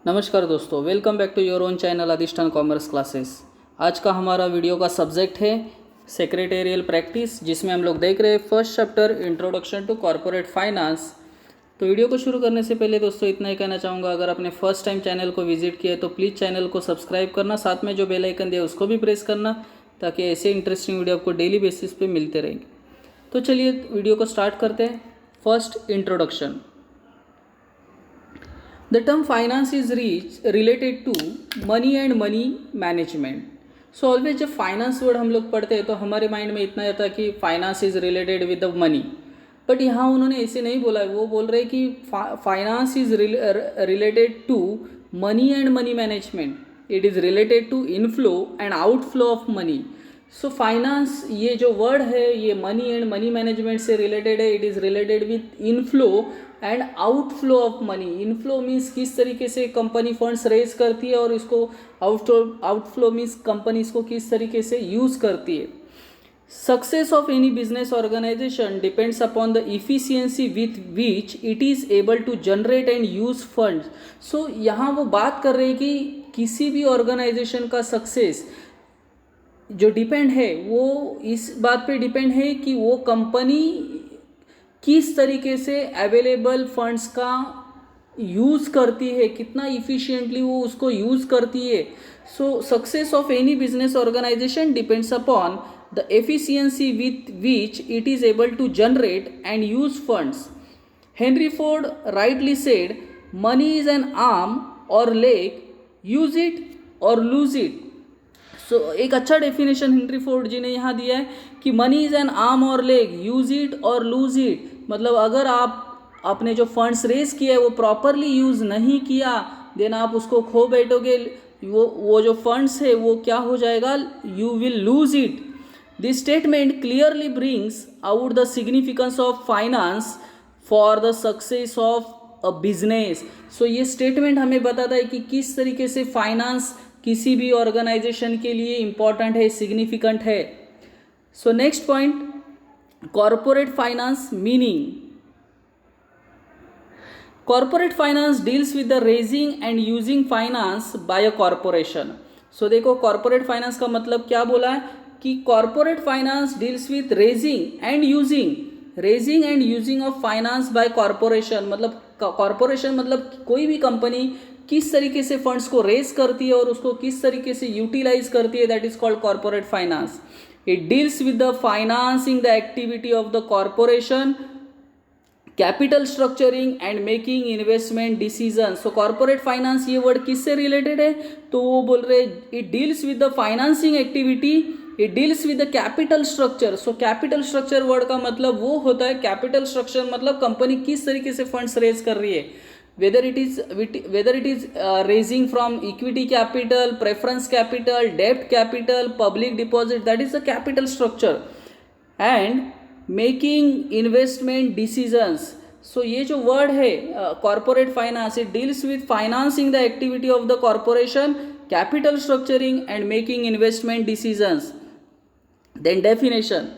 नमस्कार दोस्तों, welcome back to your own channel Adhishthan commerce classes. आज का हमारा वीडियो का सब्जेक्ट है सेक्रेटेरियल प्रैक्टिस, जिसमें हम लोग देख रहे हैं first chapter introduction to corporate finance. तो वीडियो को शुरू करने से पहले दोस्तों इतना ही कहना चाहूँगा, अगर आपने फर्स्ट टाइम चैनल को विजिट किया है तो प्लीज़ चैनल को सब्सक्राइब करना, साथ में जो बेल आइकन दिया उसको भी प्रेस करना, ताकि ऐसे इंटरेस्टिंग वीडियो आपको डेली बेसिस पे मिलते रहेंगे। तो चलिए वीडियो को स्टार्ट करते हैं। First, introduction. The term finance is related to money and money management. So always जब फाइनेंस वर्ड हम लोग पढ़ते हैं तो हमारे माइंड में इतना आता है कि finance is related with the money, but यहाँ उन्होंने ऐसे नहीं बोला है। वो बोल रहे हैं कि finance is related to money and money management. It is related to inflow and outflow of money. So finance, ये जो वर्ड है ये मनी एंड मनी मैनेजमेंट से रिलेटेड है। It is related with inflow and outflow of money. Inflow means किस तरीके से company funds raise करती है, और इसको आउटफ्लो मीन्स कंपनी इसको किस तरीके से यूज़ करती है। Success of any business organisation depends upon the efficiency with which it is able to generate and use funds. So यहाँ वो बात कर रहे हैं कि किसी भी ऑर्गेनाइजेशन का सक्सेस जो डिपेंड है वो इस बात पे डिपेंड है कि वो कंपनी किस तरीके से अवेलेबल फंड्स का यूज़ करती है, कितना इफ़िशिएंटली वो उसको यूज़ करती है। So success of any business organisation depends upon the efficiency with which it is able to generate and use funds. Henry Ford rightly said, money is an arm or leg, use it or lose it. So एक अच्छा definition Henry Ford जी ने यहाँ दिया है कि money is an arm or leg, use it or lose it. मतलब अगर आपने जो फंड्स रेज किया है वो प्रॉपरली यूज़ नहीं किया, देन आप उसको खो बैठोगे, वो जो फंड्स है वो क्या हो जाएगा, you will lose it. This statement clearly brings out the significance of finance for the success of a business. So ये स्टेटमेंट हमें बताता है कि किस तरीके से फाइनेंस किसी भी ऑर्गेनाइजेशन के लिए इंपॉर्टेंट है, सिग्निफिकेंट है। So next point, corporate finance meaning. Corporate finance deals with the raising and using finance by a corporation. So देखो कॉर्पोरेट फाइनेंस का मतलब क्या बोला है कि corporate finance deals with raising and using of finance by corporation. मतलब corporation मतलब कोई भी कंपनी किस तरीके से फंड्स को रेज करती है और उसको किस तरीके से यूटिलाइज करती है, that is called corporate finance. It deals with the financing the activity of the corporation, capital structuring and making investment decision. So corporate finance ये वर्ड किससे रिलेटेड है, तो वो बोल रहे it deals with the financing activity, it deals with the capital structure. So capital structure word का मतलब वो होता है, कैपिटल स्ट्रक्चर मतलब कंपनी किस तरीके से फंड्स रेज कर रही है, whether it is raising from equity capital, preference capital, debt capital, public deposit, that is the capital structure, and making investment decisions. So ये जो word है corporate finance, it deals with financing the activity of the corporation, capital structuring and making investment decisions. Then definition,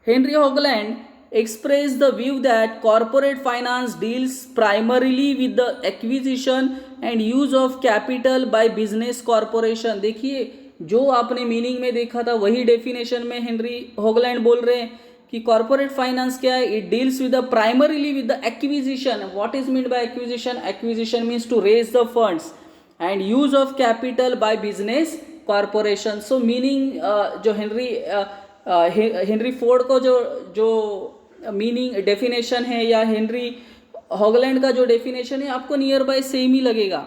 Henry Hogland expressed the view that corporate finance deals primarily with the acquisition and use of capital by business corporation। देखिए जो आपने meaning में देखा था वही definition में Henry Hoagland बोल रहे हैं कि कॉर्पोरेट फाइनेंस क्या है, it deals with the primarily with the acquisition. What is mean by acquisition, acquisition means to raise the funds, and use of capital by business corporation. So meaning जो Henry Ford को जो meaning definition है या Henry Hoagland का जो definition है आपको near by same ही लगेगा।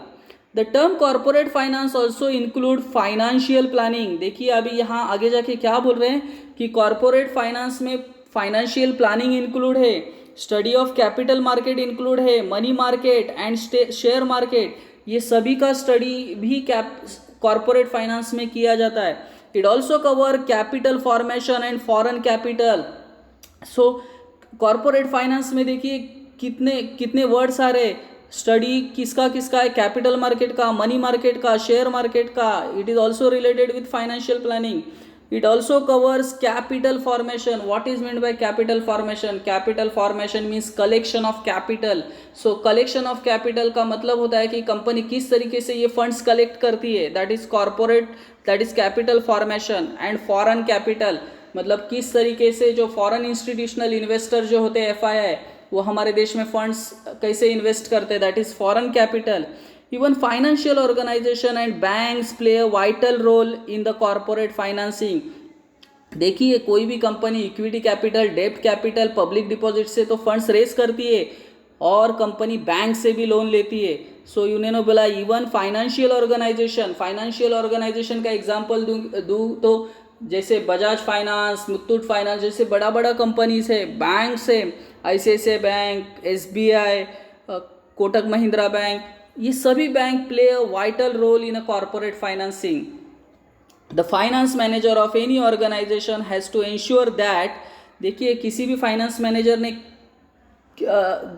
The term corporate finance also include financial planning. देखिए अभी यहाँ आगे जाके क्या बोल रहे हैं कि कॉर्पोरेट फाइनेंस में फाइनेंशियल प्लानिंग इंक्लूड है, study of capital market include है, money market and share market, ये सभी का स्टडी भी कॉर्पोरेट फाइनेंस में किया जाता है। It also cover capital formation and foreign capital. So corporate finance में देखिए कितने वर्ड्स आ रहे, स्टडी किसका है, कैपिटल मार्केट का, मनी मार्केट का, शेयर मार्केट का। It is also related with financial planning. It also covers capital formation. What is meant by capital formation? Capital formation means collection of capital. So collection of capital का मतलब होता है कि company किस तरीके से ये फंड्स कलेक्ट करती है, that is corporate, that is capital formation. And foreign capital मतलब किस तरीके से जो फॉरेन इंस्टीट्यूशनल इन्वेस्टर जो होते हैं FII वो हमारे देश में फंड्स कैसे इन्वेस्ट करते हैं, that is foreign capital. Even financial organization and banks play a vital role in the corporate financing. देखिए कोई भी कंपनी इक्विटी कैपिटल, डेब्ट कैपिटल, पब्लिक डिपॉजिट से तो फंड्स रेस करती है और कंपनी बैंक से भी लोन लेती है. सो उन्होंने बोला इवन फाइनेंशियल ऑर्गेनाइजेशन का एग्जांपल दूँ तो जैसे बजाज फाइनेंस, मुथूट फाइनेंस जैसे बड़ा बड़ा कंपनीज है, बैंक्स है, ICICI bank, SBI, Kotak Mahindra bank, ये सभी bank play a vital role in a corporate financing. The finance manager of any organisation has to ensure that, देखिए किसी भी फाइनेंस मैनेजर ने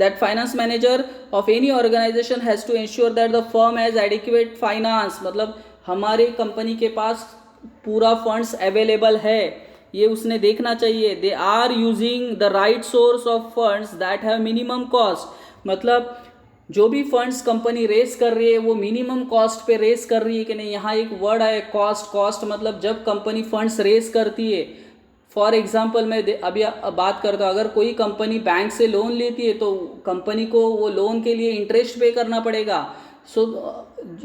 that finance manager of any organisation has to ensure that the firm has adequate finance, मतलब हमारे company के पास पूरा funds available है, ये उसने देखना चाहिए. They are using the right source of funds that have minimum cost, मतलब जो भी फंड्स कंपनी रेस कर रही है वो मिनिमम कॉस्ट पे रेस कर रही है कि नहीं. यहाँ एक वर्ड आया कॉस्ट मतलब जब कंपनी फंड्स रेस करती है, फॉर एग्जांपल मैं अभी बात करता हूँ, अगर कोई कंपनी बैंक से लोन लेती है तो कंपनी को वो लोन के लिए इंटरेस्ट पे करना पड़ेगा. सो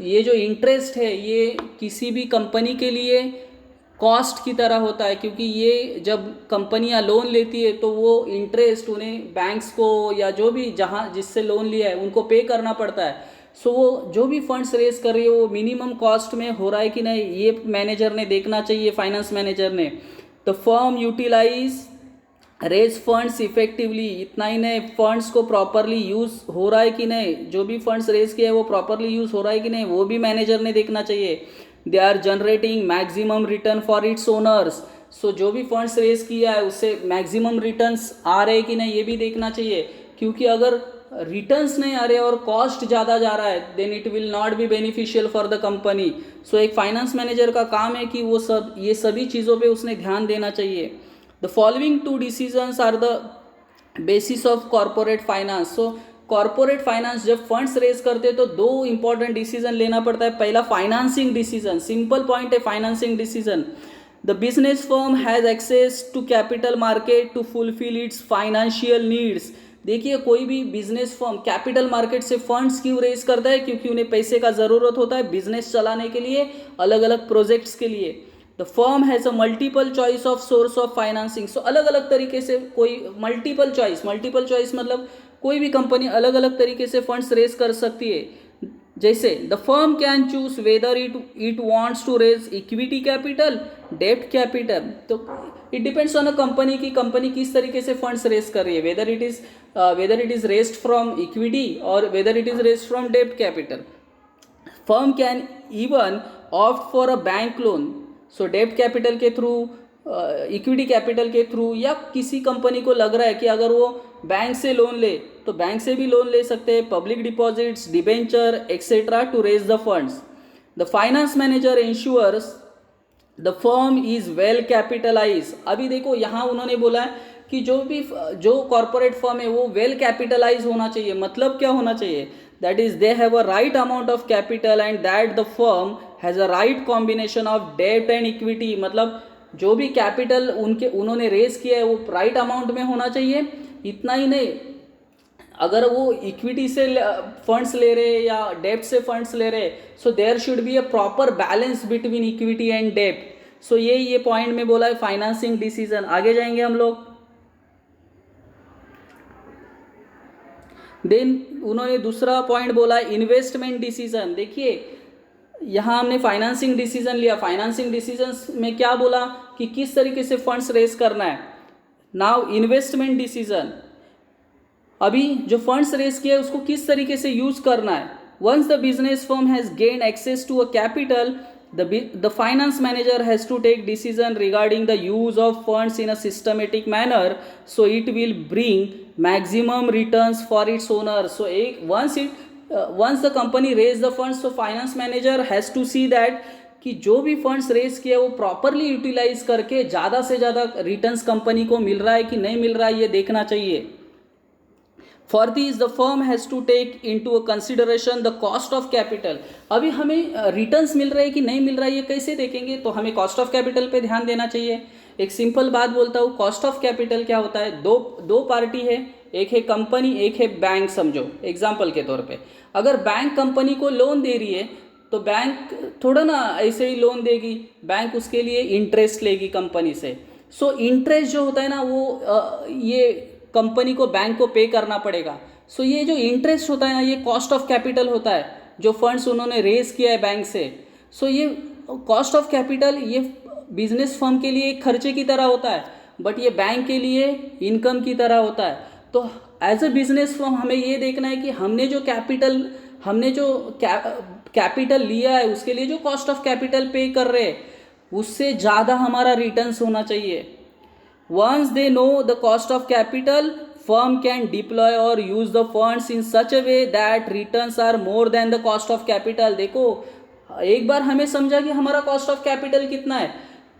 ये जो इंटरेस्ट है ये किसी भी कंपनी के लिए कॉस्ट की तरह होता है, क्योंकि ये जब कंपनियां लोन लेती है तो वो इंटरेस्ट उन्हें बैंक्स को या जो भी जहां जिससे लोन लिया है उनको पे करना पड़ता है. सो वो जो भी फंड्स रेस कर रही है वो मिनिमम कॉस्ट में हो रहा है कि नहीं, ये मैनेजर ने देखना चाहिए, फाइनेंस मैनेजर ने. The firm utilise raise funds effectively, इतना ही नहीं, फंड्स को प्रॉपरली यूज़ हो रहा है कि नहीं, जो भी फंड्स रेज किया है वो प्रॉपरली यूज़ हो रहा है कि नहीं वो भी मैनेजर ने देखना चाहिए. They are generating maximum return for its owners, so जो भी फंड्स रेज किया है उससे मैक्सिमम रिटर्न्स आ रहे कि नहीं ये भी देखना चाहिए, क्योंकि अगर रिटर्न्स नहीं आ रहे और कॉस्ट ज़्यादा जा रहा है then it will not be beneficial for the company. So एक फाइनेंस मैनेजर का काम है कि वो ये सभी चीज़ों पे उसने ध्यान देना चाहिए. The following 2 decisions are the basis of corporate finance. So corporate finance जब फंड्स रेज करते हैं तो 2 इंपॉर्टेंट डिसीजन लेना पड़ता है. पहला फाइनेंसिंग डिसीजन, सिंपल पॉइंट है financing decision. The business firm has access to capital market to fulfil its financial needs. देखिए कोई भी बिजनेस फर्म कैपिटल मार्केट से फंड्स क्यों रेज करता है, क्योंकि उन्हें पैसे का ज़रूरत होता है बिजनेस चलाने के लिए, अलग अलग प्रोजेक्ट्स के लिए. The firm has a multiple choice of source of financing. So अलग अलग तरीके से कोई मल्टीपल चॉइस मतलब कोई भी कंपनी अलग अलग तरीके से फंड्स रेज कर सकती है. जैसे the firm can choose whether it wants to raise equity capital, डेब्ट कैपिटल. तो it depends on a company की कंपनी किस तरीके से फंड्स रेज कर रही है, whether it is raised from equity और whether it is raised from डेब्ट capital. Firm can even opt for a bank loan, सो डेब्ट कैपिटल के थ्रू, इक्विटी कैपिटल के थ्रू, या किसी कंपनी को लग रहा है कि अगर वो बैंक से लोन ले तो बैंक से भी लोन ले सकते हैं, public deposits, debenture etcetera to raise the funds. The finance manager ensures the firm is well capitalise. अभी देखो यहाँ उन्होंने बोला है कि जो कॉर्पोरेट फर्म है वो वेल कैपिटलाइज होना चाहिए. मतलब क्या होना चाहिए, that is they have a right amount of capital and that the firm has a right combination of डेब्ट एंड इक्विटी. मतलब जो भी कैपिटल उन्होंने रेज किया है वो राइट अमाउंट में होना चाहिए. इतना ही नहीं, अगर वो इक्विटी से फंड्स ले रहे या डेब्ट से फंड्स ले रहे, so there should be a proper balance between equity and डेब्ट. सो ये पॉइंट में बोला है फाइनेंसिंग डिसीजन. आगे जाएंगे हम लोग. देन उन्होंने दूसरा पॉइंट बोला इन्वेस्टमेंट डिसीजन. देखिए यहाँ हमने फाइनेंसिंग डिसीजन लिया, फाइनेंसिंग डिसीजन में क्या बोला कि किस तरीके से फंड्स रेज करना है. नाउ इन्वेस्टमेंट डिसीजन, अभी जो फंड्स रेज किया है उसको किस तरीके से यूज करना है. Once the business firm has gain access to a capital, the finance manager has to take decision regarding the use of funds in a systematic manner, so it will bring maximum returns for its owner. So once the company raise the funds, so finance manager has to see that कि जो भी funds raise किया वो properly utilise करके ज़्यादा से ज़्यादा returns company को मिल रहा है कि नहीं मिल रहा है, ये देखना चाहिए. For this, the firm has to take into a consideration the cost of capital. अभी हमें रिटर्न्स मिल रहे हैं कि नहीं मिल रहा है ये कैसे देखेंगे, तो हमें कॉस्ट ऑफ कैपिटल पे ध्यान देना चाहिए. एक सिंपल बात बोलता हूँ, कॉस्ट ऑफ कैपिटल क्या होता है, दो पार्टी है, एक है कंपनी, एक है बैंक. समझो एग्जाम्पल के तौर पे, अगर बैंक कंपनी को लोन दे रही है तो बैंक थोड़ा ना ऐसे ही लोन देगी, बैंक उसके लिए इंटरेस्ट लेगी कंपनी से. सो इंटरेस्ट जो होता है ना वो ये कंपनी को बैंक को पे करना पड़ेगा. सो ये जो इंटरेस्ट होता है ना ये कॉस्ट ऑफ कैपिटल होता है, जो फंड्स उन्होंने रेज किया है बैंक से. सो ये कॉस्ट ऑफ कैपिटल ये बिजनेस फर्म के लिए एक खर्चे की तरह होता है, बट ये बैंक के लिए इनकम की तरह होता है. तो एज अ बिजनेस फर्म हमें ये देखना है कि हमने जो कैपिटल लिया है उसके लिए जो कॉस्ट ऑफ कैपिटल पे कर रहे हैं उससे ज़्यादा हमारा रिटर्न्स होना चाहिए. Once they know the cost of capital, firm can deploy or use the funds in such a way that returns are more than the cost of capital. देखो एक बार हमें समझा कि हमारा कॉस्ट ऑफ कैपिटल कितना है,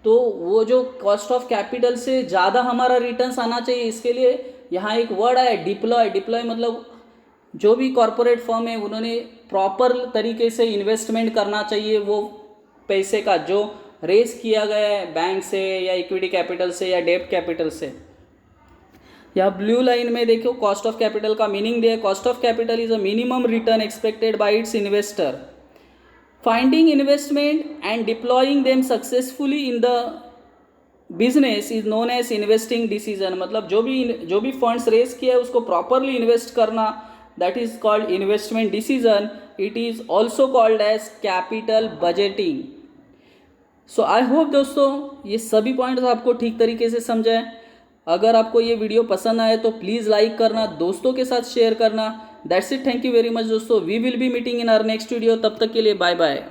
तो वो जो कॉस्ट ऑफ कैपिटल से ज़्यादा हमारा रिटर्न्स आना चाहिए. इसके लिए यहाँ एक वर्ड है डिप्लॉय. डिप्लॉय मतलब जो भी कॉरपोरेट फर्म है उन्होंने प्रॉपर तरीके से इन्वेस्टमेंट करना चाहिए वो पैसे का जो रेस किया गया है बैंक से या इक्विटी कैपिटल से या डेब्ट कैपिटल से. यहाँ ब्लू लाइन में देखो कॉस्ट ऑफ कैपिटल का मीनिंग दिया है. Cost of capital is a minimum return expected by its investor. Finding investment and deploying them successfully in the business is known as investing decision. मतलब जो भी funds raise किया है उसको properly invest करना, that is called investment decision. It is also called as capital budgeting. So I hope दोस्तों ये सभी पॉइंट्स आपको ठीक तरीके से समझा है. अगर आपको ये वीडियो पसंद आए तो प्लीज़ लाइक करना, दोस्तों के साथ शेयर करना. That's it. Thank you very much दोस्तों. We will be meeting in our next video. तब तक के लिए बाय बाय.